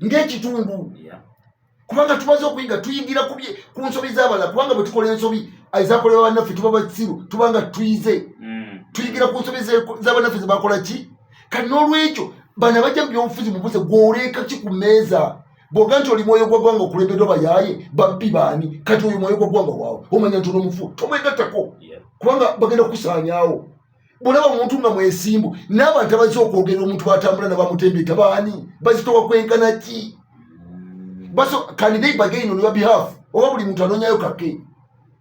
ng'ekitundu kubanga tumaze okuyiga tuyigira ku nsobi z'abalala kubanga bwe tukola ensobi ezakolebwa bannaffe tuba basiru tubanga tuyize tuyigira ku nsobi z'abannaffe zebakola ki kati n'olwekyo bana bajja mu byobufuzi mubuze gwoleeka ki ku mmeeza bw'oga nti oli mwoyo gwa ggwanga okulembeddwa bayaaye babbi baani kati oyo mwoyo gwa ggwanga waawe omanya nti onomufu tomwegattako kubanga bagenda kukusaanyaawo bw'olaba omuntu nga mwesimbu n'abantu abazze okwogera omuntu batambula nabamutembeeta baani bazitowa kwenkana ki baso can they bargain on your behalf oba buli muntu anonyayo kake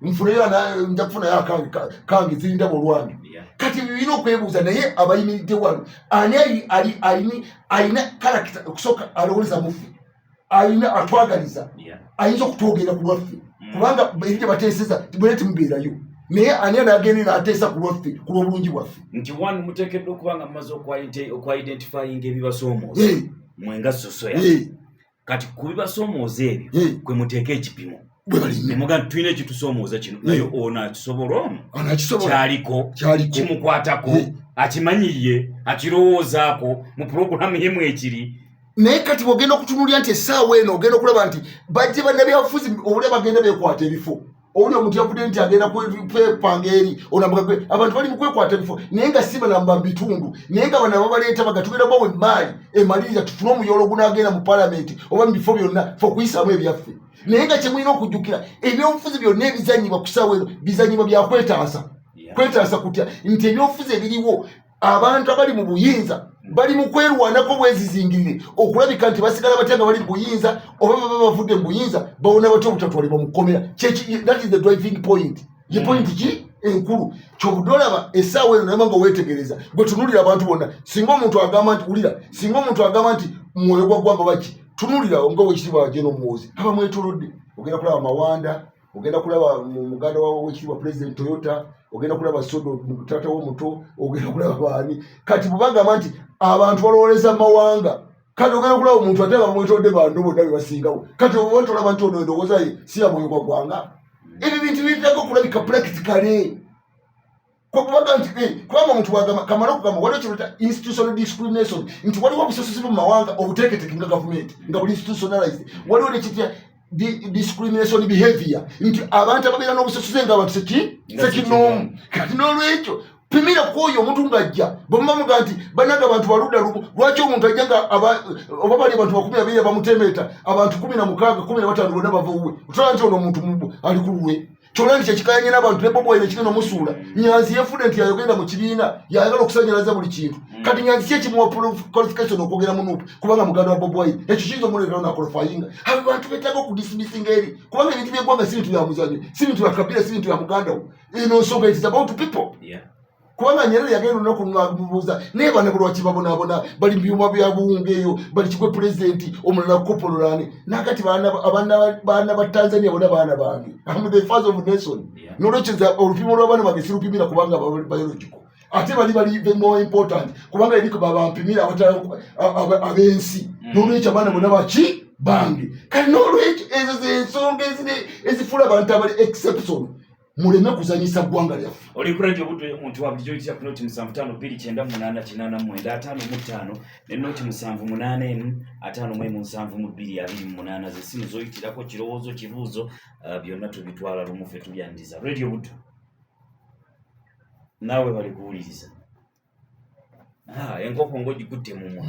nfunayo nja kufunayo kange zirinda bolwange kati bibina okwebuuza naye abayimiridde wano ani alina karakita okusooka alowoleza muffe alina atwagaliza ayinza okutwogera ku lwaffe kubanga eri gye bateeseza bwere timubeerayo naye ani anagende n'ateesa ku lwaffe ku lw'obulungi bwaffe nti wanu muteekeddwa okuba nga mumaze okwidentifyinga ebibasoomooza mwenga sosoya kati ku bibasoomooza ebyo kwe muteeka ekipimo nemuga nti tulina ekitusoomooza kino naye ono akisobola omu kyaliko kimukwatako akimanyirye akirowoozaako mu pulogulaamu yemu ekiri naye kati bw'ogenda okutunulira nti essaawa eno ogenda okulaba nti bajje bannabyabufuzi obule bagenda beekwata ebifo oli omuntu yavudde nti agenda kwepanga eri onambugagwe abantu bali mu kwekwata ebifo naye nga si banamba mu bitundu naye nga bana babaleeta baga tugenda bawa emaali emaliriza tufune omuyolo ogunaagenda mu palamenti oba mu bifo byonna fe okuyisaamu ebyaffe naye nga kyemulina okujjukira ebyobufuzi byonna ebizanyibwa ku ssaawa eno bizanyibwa byakwetaasa kutya nti ebyobufuzi ebiriwo abantu abali mu buyinza bali mu kwerwanako bwezizingirire okulabika nti basigala batya nga bali mu buyinza oba baba bavudde mu buyinza bawona batya obutatwalibwa mu kkomera that is the driving point ye point ki enkulu kyobudde olaba essaawa eno naye nga weetegereza bwe tunulira abantu bonna singa omuntu agamba nti wulira singa omuntu agamba nti mwoyo gwa ggwanga baki tunulira nga wekitiibwa wajeno muwoozi aba mwetolodde ogenda kulaba mawanda ogenda kulaba muganda wekitiibwa president Toyota ogenda kulaba sodo mutata w'omuto ogenda kulaba baani kati bubagamba nti abantu balowoleza mawanga kati ogenda kulaba omuntu ate nga mwetolodde bantu bonna bebasingawo kati oba ntolaba nti ono endowooza ye si ya mwoyo gwa ggwanga ebyo bintu bitako okulabika practically kubaga nti kubanga omuntu bwagamba kamala okugamba waliwo kyoleta institutional discrimination nti waliwo obusosozi mu mawanga obuteeketeeke nga gavumenti nga buli institutionalized waliwo nekitya discrimination behavior nti abantu ababeera n'obusosoze nga abantu sekinoomu kati n'olwekyo pimira kwoyo omuntu ng'ajja bwemubamuga nti banaga abantu baludda lumu lwaki omuntu ajja nga oba bali abantu 20 bamutembeeta abantu 16 15 bonna bava wuwe otola nti ono omuntu mubu ali ku luwe kyolandi kyekikayanye n'abantu ne bobo ene kigenda omusuula nyanzi yefudde nti yayogenda mu kibiina yayagala okusanyalaza buli kintu kati nyanzi kyekimuwa qualification okwogera mu nuupu kubanga muganda wa bobo wine ekyo kiyinza omuleeterawo n'akolofayinga abo bantu beetaaga okudisimisinga eri kubanga ebintu by'eggwanga si bintu bya muzanyo si bintu bya kabira si bintu bya muganda wo eno nsonga it is about people kubanga Nyerere yagenda n'okumubuuza naye bana bulwaki babonaabona bali mu byuma bya buwunga eyo bali kigwe pulezidenti omulala kopololani nakati baana ba Tanzania bona baana bange am the father of nation n'olwekyo olupimo lw'abaana bange sirupimira kubanga biological ate bali more important kubanga eriko babampimira ab'ensi n'olwekyo abaana bona baki bange kati n'olwekyo ezo z'ensonga ezifuula abantu abali exception muleme kuzanyisa ggwanga lyaffe oli kuranje obudde omuntu wa bulijjo kitya kunoti 75288985 ne noti 78457228 z'essimu zoyitirako kirowoozo kibuuzo byonna tubitwala lumu ffe tubyandiza radio buddu naawe bali kuwuliriza enkoko ng'ogikutte mumwa